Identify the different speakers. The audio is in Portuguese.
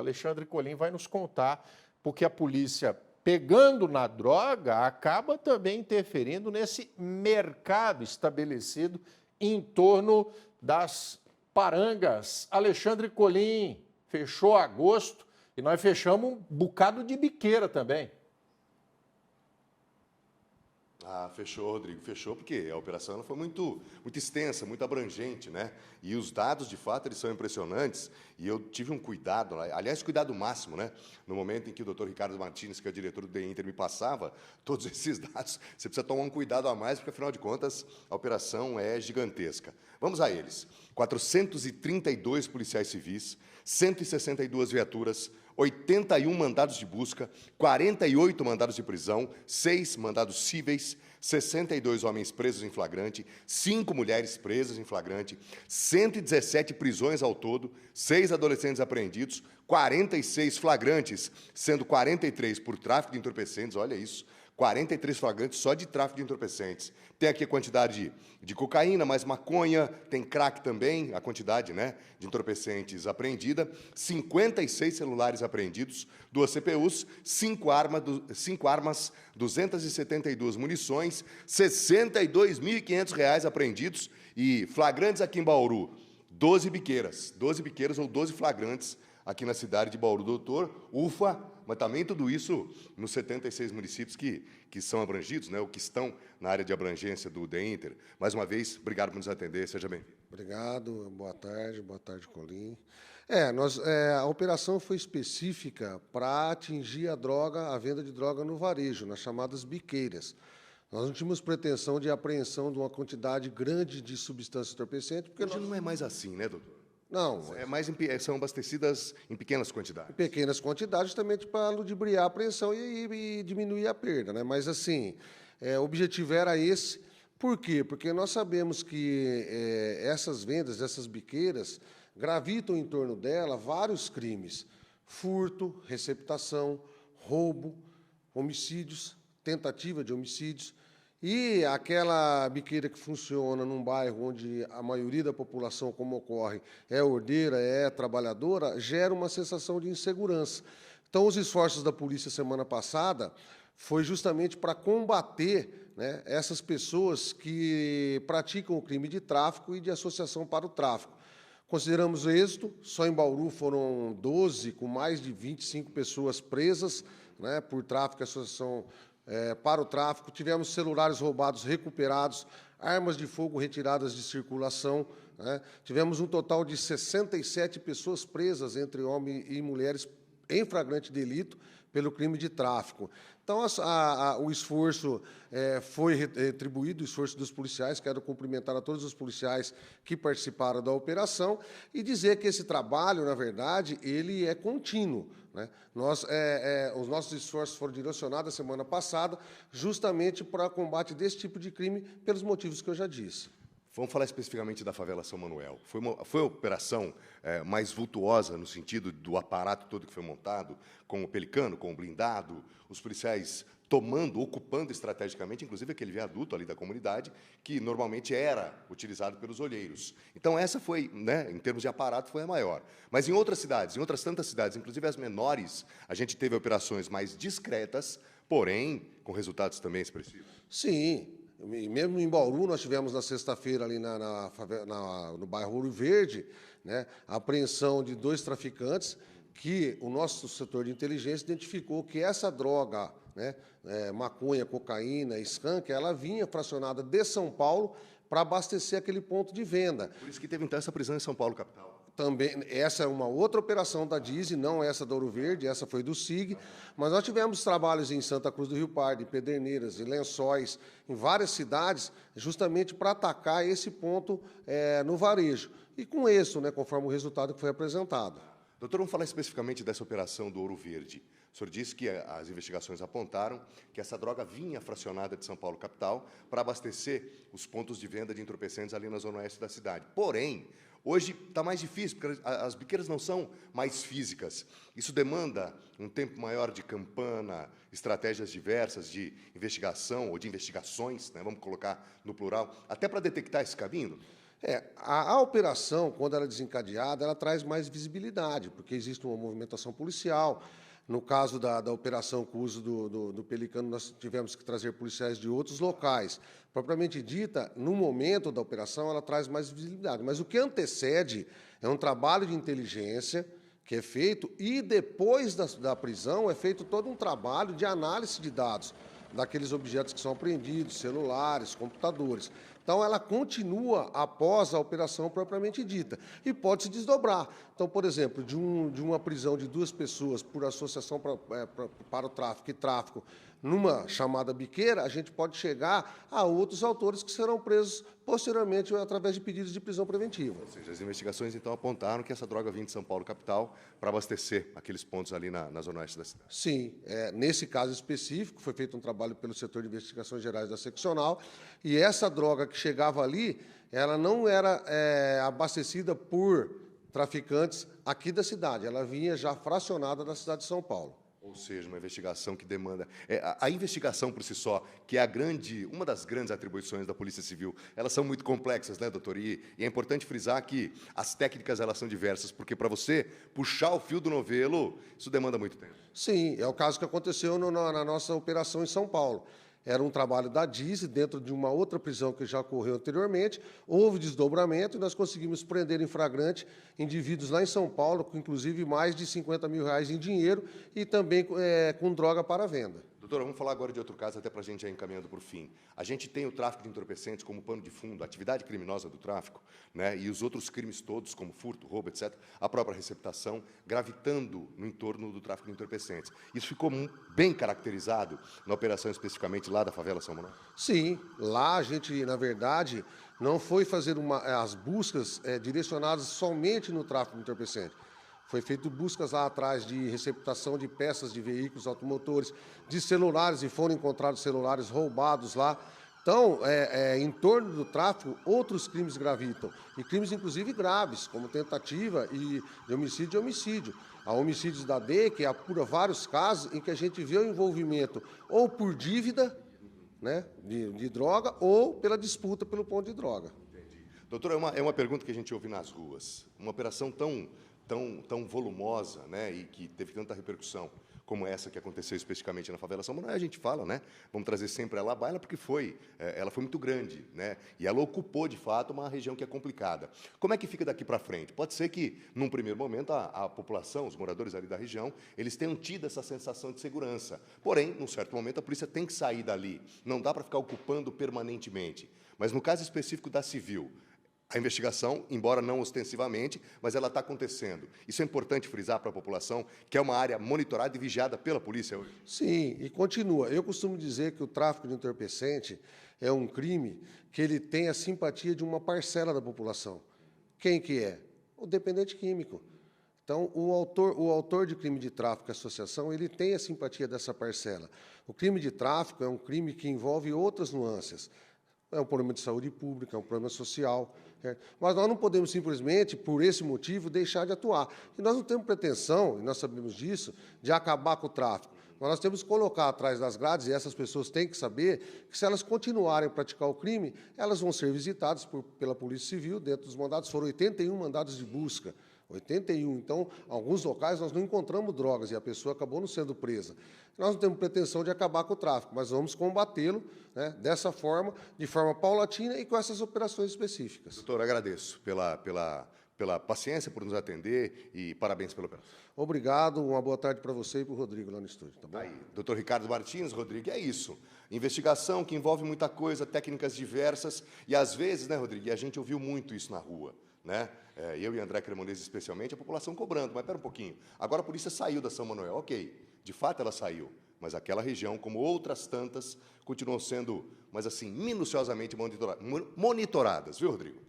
Speaker 1: Alexandre Colim vai nos contar, porque a polícia, pegando na droga, acaba também interferindo nesse mercado estabelecido em torno das parangas. Alexandre Colim, fechou agosto e nós fechamos um bocado de biqueira também.
Speaker 2: Fechou, Rodrigo, fechou, porque a operação ela foi muito extensa, muito abrangente, né? E os dados, de fato, eles são impressionantes, e eu tive um cuidado, aliás, cuidado máximo, né? No momento em que o doutor Ricardo Martins, que é o diretor do DEINTER, me passava todos esses dados, você precisa tomar um cuidado a mais, porque, afinal de contas, a operação é gigantesca. Vamos a eles. 432 policiais civis, 162 viaturas, 81 mandados de busca, 48 mandados de prisão, 6 mandados cíveis, 62 homens presos em flagrante, 5 mulheres presas em flagrante, 117 prisões ao todo, 6 adolescentes apreendidos, 46 flagrantes, sendo 43 por tráfico de entorpecentes, olha isso, 43 flagrantes só de tráfico de entorpecentes. Tem aqui a quantidade de cocaína, mais maconha, tem crack também, a quantidade, né, de entorpecentes apreendida, 56 celulares apreendidos, 2 CPUs, 5 armas, 272 munições, R$ 62.500 apreendidos e flagrantes aqui em Bauru, 12 biqueiras ou 12 flagrantes aqui na cidade de Bauru. Doutor, ufa, mas também tudo isso nos 76 municípios que são abrangidos, né, ou que estão na área de abrangência do DEINTER. Mais uma vez, obrigado por nos atender, seja bem-vindo.
Speaker 3: Obrigado, boa tarde, Colim. A operação foi específica para atingir a venda de droga no varejo, nas chamadas biqueiras. Nós não tínhamos pretensão de apreensão de uma quantidade grande de substâncias entorpecentes, porque
Speaker 2: hoje não é mais assim, né, doutor?
Speaker 3: Não.
Speaker 2: São abastecidas em pequenas quantidades.
Speaker 3: Em pequenas quantidades, justamente para ludibriar a apreensão e diminuir a perda, né? Mas, assim, o objetivo era esse. Por quê? Porque nós sabemos que essas vendas, essas biqueiras, gravitam em torno dela vários crimes: furto, receptação, roubo, homicídios, tentativa de homicídios. E aquela biqueira que funciona num bairro onde a maioria da população, como ocorre, é ordeira, é trabalhadora, gera uma sensação de insegurança. Então, os esforços da polícia semana passada foi justamente para combater, né, essas pessoas que praticam o crime de tráfico e de associação para o tráfico. Consideramos êxito, só em Bauru foram 12, com mais de 25 pessoas presas, né, por tráfico e associação para o tráfico. Tivemos celulares roubados recuperados, armas de fogo retiradas de circulação, né? Tivemos um total de 67 pessoas presas, entre homens e mulheres, em flagrante delito pelo crime de tráfico. Então, o esforço foi retribuído, o esforço dos policiais. Quero cumprimentar a todos os policiais que participaram da operação e dizer que esse trabalho, na verdade, ele é contínuo, né? Os nossos esforços foram direcionados a semana passada justamente para combate desse tipo de crime, pelos motivos que eu já disse.
Speaker 2: Vamos falar especificamente da favela São Manuel. Foi a operação mais vultuosa no sentido do aparato todo que foi montado, com o Pelicano, com o blindado, os policiais ocupando estrategicamente, inclusive aquele viaduto ali da comunidade, que normalmente era utilizado pelos olheiros. Então, essa foi, né, em termos de aparato, foi a maior. Mas em outras cidades, em outras tantas cidades, inclusive as menores, a gente teve operações mais discretas, porém, com resultados também expressivos.
Speaker 3: Sim. E mesmo em Bauru, nós tivemos na sexta-feira, ali no bairro Ouro Verde, né, a apreensão de 2 traficantes, que o nosso setor de inteligência identificou que essa droga, né, maconha, cocaína, skunk, ela vinha fracionada de São Paulo para abastecer aquele ponto de venda.
Speaker 2: Por isso que teve, então, essa prisão em São Paulo, capital.
Speaker 3: Também, essa é uma outra operação da DISE, não essa da Ouro Verde, essa foi do SIG, mas nós tivemos trabalhos em Santa Cruz do Rio Pardo, em Pederneiras, em Lençóis, em várias cidades, justamente para atacar esse ponto no varejo. E com isso, né, conforme o resultado que foi apresentado.
Speaker 2: Doutor, vamos falar especificamente dessa operação do Ouro Verde. O senhor disse que as investigações apontaram que essa droga vinha fracionada de São Paulo, capital, para abastecer os pontos de venda de entorpecentes ali na zona oeste da cidade. Porém, hoje está mais difícil, porque as biqueiras não são mais físicas. Isso demanda um tempo maior de campana, estratégias diversas de investigação ou de investigações, né, vamos colocar no plural, até para detectar esse caminho.
Speaker 3: A operação, quando ela é desencadeada, ela traz mais visibilidade, porque existe uma movimentação policial. No caso da operação com o uso do Pelicano, nós tivemos que trazer policiais de outros locais. Propriamente dita, no momento da operação, ela traz mais visibilidade. Mas o que antecede é um trabalho de inteligência que é feito e, depois da prisão, é feito todo um trabalho de análise de dados daqueles objetos que são apreendidos, celulares, computadores. Então, ela continua após a operação propriamente dita e pode se desdobrar. Então, por exemplo, de uma prisão de 2 pessoas por associação para o tráfico e tráfico numa chamada biqueira, a gente pode chegar a outros autores que serão presos posteriormente através de pedidos de prisão preventiva.
Speaker 2: Ou seja, as investigações, então, apontaram que essa droga vinha de São Paulo, capital, para abastecer aqueles pontos ali na zona oeste da cidade.
Speaker 3: Sim, nesse caso específico, foi feito um trabalho pelo setor de investigações gerais da seccional, e essa droga que chegava ali, ela não era abastecida por traficantes aqui da cidade, ela vinha já fracionada da cidade de São Paulo.
Speaker 2: Ou seja, uma investigação que demanda... a investigação por si só, que é uma das grandes atribuições da Polícia Civil, elas são muito complexas, né, doutor? E é importante frisar que as técnicas elas são diversas, porque para você puxar o fio do novelo, isso demanda muito tempo.
Speaker 3: Sim, é o caso que aconteceu na nossa operação em São Paulo. Era um trabalho da DISE, dentro de uma outra prisão que já ocorreu anteriormente, houve desdobramento e nós conseguimos prender em flagrante indivíduos lá em São Paulo, com inclusive mais de R$50 mil em dinheiro e também com droga para venda.
Speaker 2: Doutora, vamos falar agora de outro caso, até para a gente ir encaminhando para o fim. A gente tem o tráfico de entorpecentes como pano de fundo, a atividade criminosa do tráfico, né, e os outros crimes todos, como furto, roubo, etc., a própria receptação, gravitando no entorno do tráfico de entorpecentes. Isso ficou bem caracterizado na operação especificamente lá da favela São Manuel?
Speaker 3: Sim, lá a gente, na verdade, não foi fazer as buscas direcionadas somente no tráfico de entorpecente. Foi feito buscas lá atrás de receptação de peças de veículos automotores, de celulares, e foram encontrados celulares roubados lá. Então, em torno do tráfico, outros crimes gravitam, e crimes, inclusive, graves, como tentativa de homicídio e homicídio. Há homicídios da DEI, que apura vários casos em que a gente vê o envolvimento ou por dívida, né, de droga, ou pela disputa pelo ponto de droga.
Speaker 2: Entendi. Doutora, é uma pergunta que a gente ouve nas ruas. Uma operação tão volumosa, né, e que teve tanta repercussão como essa que aconteceu especificamente na favela São Manuel, a gente fala, né, vamos trazer sempre ela à baila, porque ela foi muito grande, né, e ela ocupou, de fato, uma região que é complicada. Como é que fica daqui para frente? Pode ser que, num primeiro momento, a população, os moradores ali da região, eles tenham tido essa sensação de segurança. Porém, num certo momento, a polícia tem que sair dali. Não dá para ficar ocupando permanentemente. Mas, no caso específico da Civil, a investigação, embora não ostensivamente, mas ela está acontecendo. Isso é importante frisar para a população, que é uma área monitorada e vigiada pela polícia hoje.
Speaker 3: Sim, e continua. Eu costumo dizer que o tráfico de entorpecente é um crime que ele tem a simpatia de uma parcela da população. Quem que é? O dependente químico. Então, o autor de crime de tráfico e associação, ele tem a simpatia dessa parcela. O crime de tráfico é um crime que envolve outras nuances. É um problema de saúde pública, é um problema social. Mas nós não podemos simplesmente, por esse motivo, deixar de atuar. E nós não temos pretensão, e nós sabemos disso, de acabar com o tráfico. Mas nós temos que colocar atrás das grades, e essas pessoas têm que saber, que se elas continuarem a praticar o crime, elas vão ser visitadas pela Polícia Civil, dentro dos mandados. Foram 81 mandados de busca. 81. Então, em alguns locais nós não encontramos drogas e a pessoa acabou não sendo presa. Nós não temos pretensão de acabar com o tráfico, mas vamos combatê-lo, né, dessa forma, de forma paulatina e com essas operações específicas.
Speaker 2: Doutor, agradeço pela paciência, por nos atender e parabéns pela operação.
Speaker 3: Obrigado, uma boa tarde para você e para o Rodrigo lá no estúdio. Tá bom?
Speaker 2: Aí, doutor Ricardo Martins, Rodrigo, é isso. Investigação que envolve muita coisa, técnicas diversas, e às vezes, né, Rodrigo, e a gente ouviu muito isso na rua, né? Eu e André Cremonese, especialmente, a população cobrando. Mas, espera um pouquinho, agora a polícia saiu da São Manuel. Ok, de fato ela saiu, mas aquela região, como outras tantas, continuam sendo, mas assim, minuciosamente monitoradas. Viu, Rodrigo?